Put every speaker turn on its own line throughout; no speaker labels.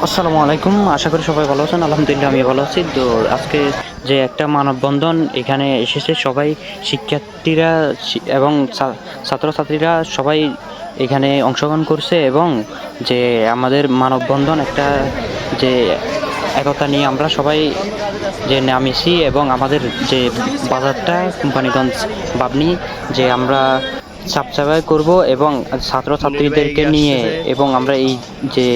আসসালামু আলাইকুম, আশা করি সবাই ভালো আছেন। আলহামদুলিল্লাহ আমি ভালো আছি। তো আজকে যে একটা মানববন্ধন এখানে এসেছে, সবাই শিক্ষার্থীরা এবং ছাত্রছাত্রীরা সবাই এখানে অংশগ্রহণ করছে এবং যে আমাদের মানববন্ধন একটা যে একতা নিয়ে আমরা সবাই যে নামেছি এবং আমাদের যে বাজারটা কোম্পানিগঞ্জ বাবনি যে আমরা সাবস্ক্রাইব করব এবং ছাত্রছাত্রীদেরকে নিয়ে এবং আমরা এই যে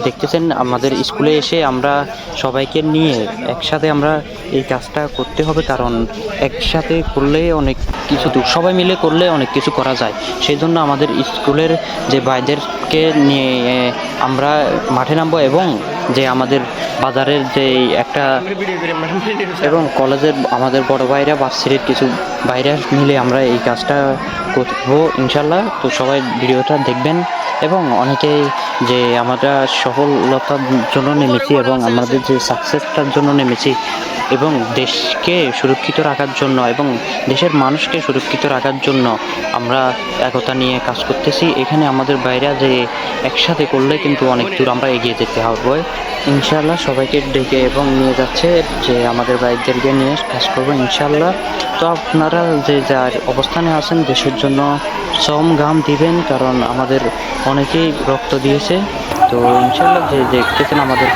দেখতেছেন আমাদের স্কুলে এসে আমরা সবাইকে নিয়ে একসাথে আমরা এই কাজটা করতে হবে, কারণ একসাথে করলে অনেক কিছু সবাই মিলে করলে অনেক কিছু করা যায়। সেই জন্য আমাদের স্কুলের যে ভাইদেরকে নিয়ে আমরা মাঠে নামবো এবং যে আমাদের বাজারের যে একটা এবং কলেজের আমাদের বড় ভাইরা ভার্সিটির কিছু ভাইরা মিলে আমরা এই কাজটা করবো ইনশাল্লাহ। তো সবাই ভিডিওটা দেখবেন এবং অনেকেই যে আমরা সফলতার জন্য নেমেছি এবং আমাদের যে সাকসেসটার জন্য নেমেছি এবং দেশকে সুরক্ষিত রাখার জন্য এবং দেশের মানুষকে সুরক্ষিত রাখার জন্য আমরা একতা নিয়ে কাজ করতেছি। এখানে আমাদের বাইরে যে একসাথে করলে কিন্তু অনেক দূর আমরা এগিয়ে যেতে হবে ইনশাল্লাহ। সবাইকে ডেকে এবং নিয়ে যাচ্ছে যে আমাদের বাইকদেরকে নিয়ে কাজ করবো ইনশাল্লাহ। তো আপনারা যে যার অবস্থানে আছেন দেশের জন্য শ্রম ঘাম দিবেন, কারণ আমাদের অনেকেই রক্ত দিয়েছে। তো ইনশাল্লাহ যে দেখতেছেন আমাদের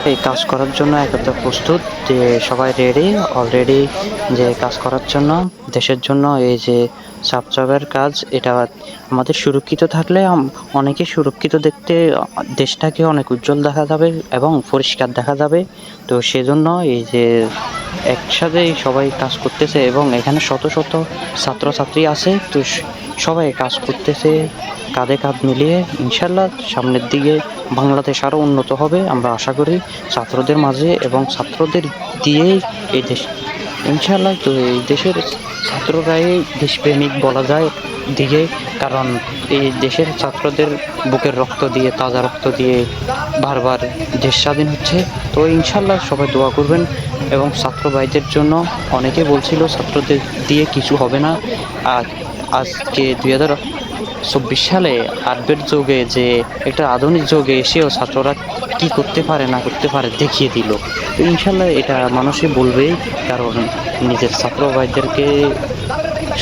এই কাজ করার জন্য একটা প্রস্তুত যে সবাই রেডি অলরেডি যে কাজ করার জন্য দেশের জন্য। এই যে সাবস্ক্রাইবের কাজ এটা আমাদের সুরক্ষিত থাকলে অনেকে সুরক্ষিত দেখতে দেশটাকে অনেক উজ্জ্বল দেখা যাবে এবং পরিষ্কার দেখা যাবে। তো সেজন্য এই যে একসাথে সবাই কাজ করতেছে এবং এখানে শত শত ছাত্রছাত্রী আছে। তো সবাই কাজ করতেছে কাঁধে কাঁধ মিলিয়ে। ইনশাল্লাহ সামনের দিকে বাংলাদেশ আরও উন্নত হবে আমরা আশা করি ছাত্রদের মাঝে এবং ছাত্রদের দিয়েই এই দেশ ইনশাল্লাহ। তো এই দেশের ছাত্ররাই দেশপ্রেমিক বলা যায় দিকে, কারণ এই দেশের ছাত্রদের বুকের রক্ত দিয়ে তাজা রক্ত দিয়ে বারবার দেশ স্বাধীন হচ্ছে। তো ইনশাল্লাহ সবাই দোয়া করবেন এবং ছাত্র ভাইদের জন্য অনেকে বলছিল ছাত্রদের দিয়ে কিছু হবে না। আর আজকে 2024 সালে আপডেট যুগে যে একটা আধুনিক যুগে এসেও ছাত্ররা কি করতে পারে না করতে পারে দেখিয়ে দিল। তো ইনশাল্লাহ এটা মানুষই বলবেই, কারণ নিজের ছাত্র ভাইদেরকে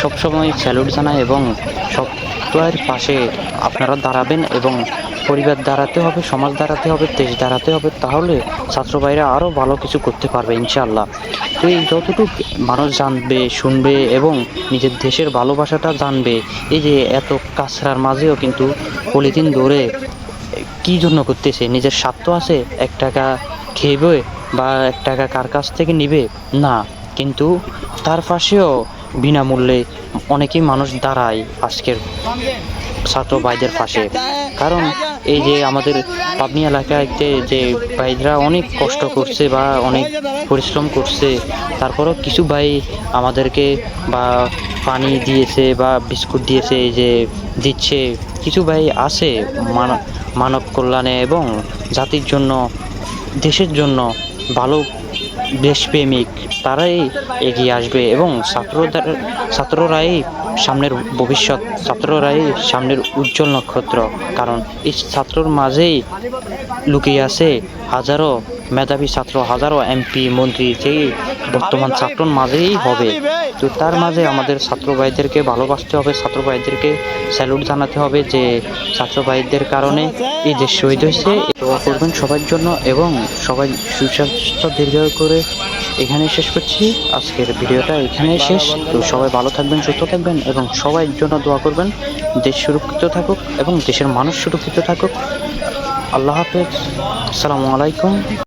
সবসময় স্যালুট জানায় এবং সবার পাশে আপনারা দাঁড়াবেন এবং পরিবার দাঁড়াতে হবে, সমাজ দাঁড়াতে হবে, দেশ দাঁড়াতে হবে, তাহলে ছাত্র ভাইরা আরও ভালো কিছু করতে পারবে ইনশাল্লাহ। তো এই যতটুকু মানুষ জানবে শুনবে এবং নিজের দেশের ভালোবাসাটা জানবে, এই যে এত কাছরার মাঝেও কিন্তু পলিথিন ধরে কী জন্য করতেছে, নিজের স্বার্থ আছে, 1 টাকা খেয়ে বা 1 টাকা কার কাছ থেকে নিবে না, কিন্তু তার পাশেও বিনামূল্যে অনেকেই মানুষ দাঁড়ায় আজকের ছাত্র ভাইদের পাশে। কারণ এই যে আমাদের পাবনি এলাকাতে যে ভাইরা অনেক কষ্ট করছে বা অনেক পরিশ্রম করছে, তারপরেও কিছু ভাই আমাদেরকে বা পানি দিয়েছে বা বিস্কুট দিয়েছে, এই যে দিচ্ছে কিছু ভাই আছে মানব কল্যাণে এবং জাতির জন্য দেশের জন্য ভালো দেশপ্রেমিক, তারাই এগিয়ে আসবে এবং ছাত্ররাই সামনের ভবিষ্যৎ, ছাত্ররাই সামনের উজ্জ্বল নক্ষত্র। কারণ এই ছাত্রর মাঝেই লুকিয়ে আছে হাজারো মেধাবী ছাত্র, হাজারো এমপি মন্ত্রী যেই বর্তমান ছাত্রর মাঝেই হবে। তো তার মাঝে আমাদের ছাত্র ভাইদেরকে ভালোবাসতে হবে, ছাত্র ভাইদেরকে স্যালুট জানাতে হবে যে ছাত্র ভাইদের কারণে এই দেশ শহীদ হয়েছে। দোয়া করবেন সবার জন্য এবং সবাই সুস্বাস্থ্য দীর্ঘায়ু করে এখানে শেষ করছি। আজকের ভিডিওটা এখানেই শেষ। তো সবাই ভালো থাকবেন, সুস্থ থাকবেন এবং সবার জন্য দোয়া করবেন। দেশ সুরক্ষিত থাকুক এবং দেশের মানুষ সুরক্ষিত থাকুক। আল্লাহ হাফেজ, আসসালামু আলাইকুম।